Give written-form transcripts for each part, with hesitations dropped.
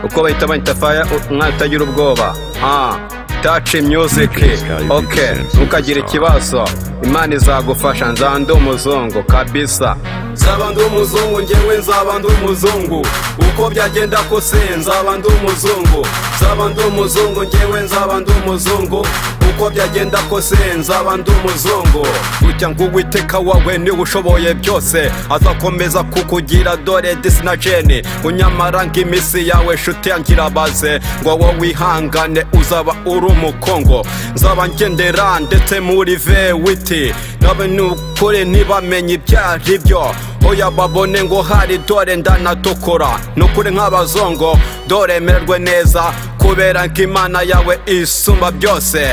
uko bahita bayitafaya mwatagira ubwoba. Touch music. Okay, ntukagire ikibazo, Imana izagufasha. Nzaba ndi umuzungu kabisa. Nzaba ndi umuzungu, njyewe nzaba ndi umuzungu. Uko byagenda kose nzaba ndi umuzungu. Nzaba ndi umuzungu, njyewe nzaba ndi umuzungu. Uko byagenda kose nzaba ndi umuzungu. Gutya ngo Uwiteka wawe niwe ushoboye byose, azakomeza kukugira dore disi na jeni. Unyamara ng'imisi yawe nshuti yangirabaze, ngo wowe wihangane uzaba uri umukongo. Nzaba ngendera ndetse muri vewiti, nabe nukuri ntibamenye ibyari byo. Oya babone ngo hari dore ndanatokora, nukuri nk'abazongo dore mererwe neza, kubera nk'Imana yawe isumba byose.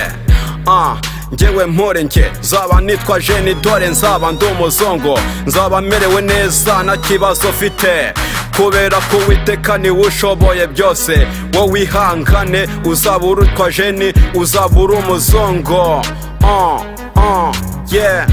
Njyewe mpore njye nzaba nitwa jeni, dore nzaba ndi umuzungu. Nzaba merewe neza nta kibazo mfite, kubera ko Uwiteka niwe ushoboye byose. Wowe wihangane uzaba urutwa jeni, uzaba uri umuzungu. Yeah.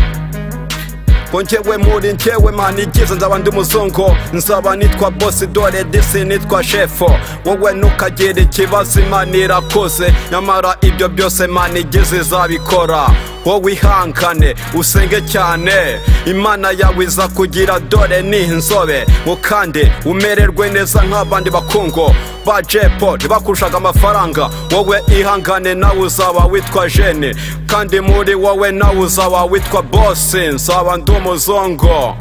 Ko njyewe muri njyewe mani igize nzaba ndi umuzungu. Nzaba nitwa boss dore disi nitwa shefo. Wowe ntukagire ikibazo, Imana irakoze, nyamara ibyo byose mani igize izabikora. Wowe wihangane usenge cyane, Imana yawe izakugira dore ni inzobe. Ngo kandi umererwe neza nk'abandi bakungu ba jepo ntibakurushaga amafaranga. Wowe ihangane nawe uzaba witwa jeni, kandi muri wowe nawe uzaba witwa boss. Nzaba ndi umuzungu.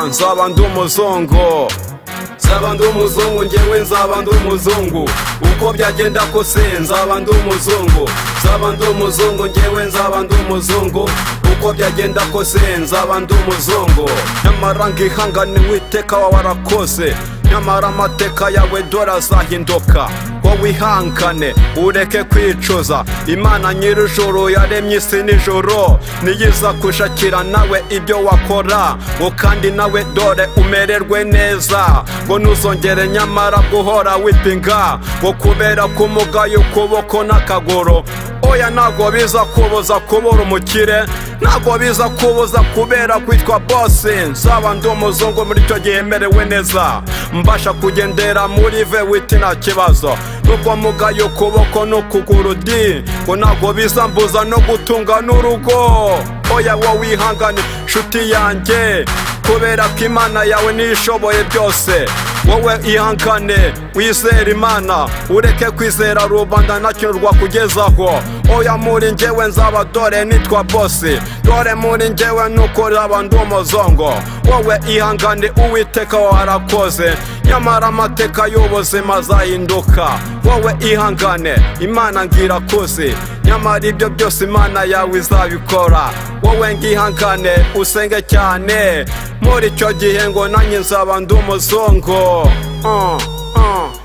Nzaba ndi umuzungu. Nzaba ndi umuzungu, njyewe nzaba ndi umuzungu. Uko byagenda kose nzaba ndi umuzungu. Nzaba ndi umuzungu, njyewe nzaba ndi umuzungu. Uko byagenda kose nzaba ndi umuzungu. Nyamara ngihangane Uwiteka wawe warakoze, nyamara amateka yawe dore azahinduka. Wowe wihangane ureke kwicuza, Imana nyir'ijuru yaremye isi n'ijuru niyo izakushakira nawe ibyo wakora. Ngo kandi nawe dore umererwe neza, ngo ntuzongere nyamara guhora wipinga, ngo kubera ko umugaye ukuboko n'akaguru. Oya ntabwo biza kubuza kubura umukire, ntabwo biza kubuza kubera kwitwa boss. Nzaba ndi umuzungu muri icyo gihe merewe neza, mbasha kugendera muri vewiti nta kibazo. Nubwo mugaye ukuboko n'ukuguru di, ngo ntabwo bizambuza no gutunga n'urugo. Oya wowe wihangane nshuti yanjye, kubera ko Imana yawe niyo ishoboye byose. Wowe ihangane wizere Imana, ureke kwizera rubanda nta kintu rwakugezaho. Oya muri njyewe nzaba dore nitwa boss, dore muri njyewe nuko nzaba ndi umuzungu. Wowe ihangane Uwiteka warakoze, nyamara amateka y'ubuzima azahinduka. Wowe ihangane Imana ngirakoze, nyamara ibyo byose Imana yawe izabikora. Wowe ngihangane usenge cyane, muri icyo gihe ngo nanjye nzaba ndi umuzungu.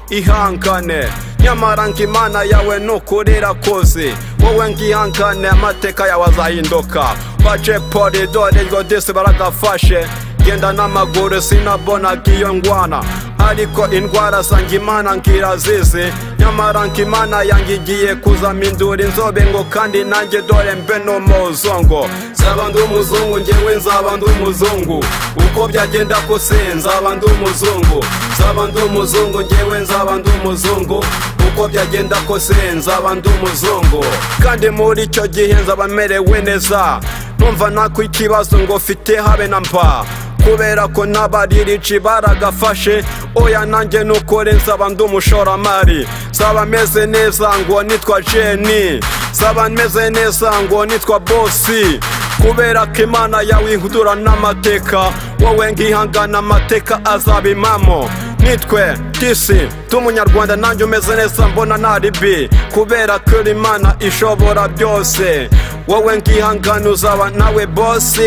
Ihangane nyamara ng'Imana yawe nukuri irakoze. Wowe ngihangane amateka yawe azahinduka. Baje poli dore ngo disi baragafashe, genda n'amaguru sinabonaga iyo ndwana, ariko indwara zanjye Imana ngirazizi. Nyamara ng'Imana yanjye igiye kuzampindura inzobe, ngo kandi nanjye dore mbe n'umuzungu. Nzaba ndi umuzungu, njyewe nzaba ndi umuzungu. Uko byagenda kose nzaba ndi umuzungu. Nzaba ndi umuzungu, njyewe nzaba ndi umuzungu. Uko byagenda kose nzaba ndi umuzungu, kandi muri icyo gihe nzaba merewe neza. Numva nako ikibazo ngo mfite habe na mpa, kubera ko n'abaririci baragafashe. Oya nanjye nukore nzaba ndi umushoramari. Nzaba meze neza ngo nitwa jeni, nzaba meze neza ngo nitwa bossi, kubera ko Imana yawe ihindura n'amateka. Wowe ngihangana amateka azabimamo. Nitwe disi tumunyarwanda, nanjye umeze neza mbona naribi, kubera ko Imana ishobora byose. Wowe ngihangana uzaba nawe boss.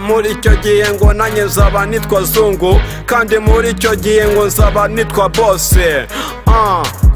Muri icyo gihe ngo nanjye nzaba nitwa zungu, kandi muri icyo gihe ngo nzaba nitwa boss.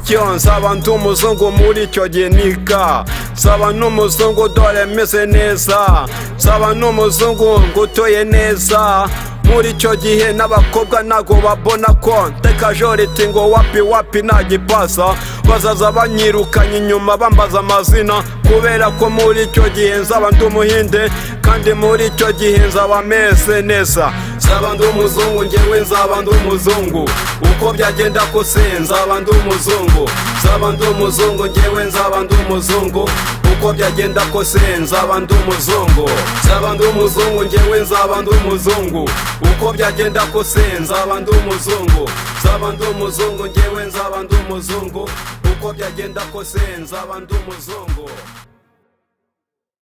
Yo nzaba ndi umuzungu muri icyo gihe niga. Nzaba n'umuzungu dore meze neza, nzaba n'umuzungu ngutoye neza. Muri icyo gihe n'abakobwa ntago babona ko ntekajoriti ngo wapi wapi ntagipasa, bazaza banyirukanye inyuma bambaza amazina, kubera ko muri icyo gihe nzaba ndi umuhinde, kandi muri icyo gihe nzaba meze neza. nzaba ndi umuzungu, njyewe nzaba ndi umuzungu, uko byagenda kose nzaba ndi umuzungu, nzaba ndi umuzungu, njyewe nzaba ndi umuzungu, uko byagenda kose nzaba ndi umuzungu, nzaba ndi umuzungu, njyewe nzaba ndi umuzungu, uko byagenda kose nzaba ndi umuzungu, nzaba ndi umuzungu, njyewe nzaba ndi umuzungu, uko byagenda kose nzaba ndi umuzungu.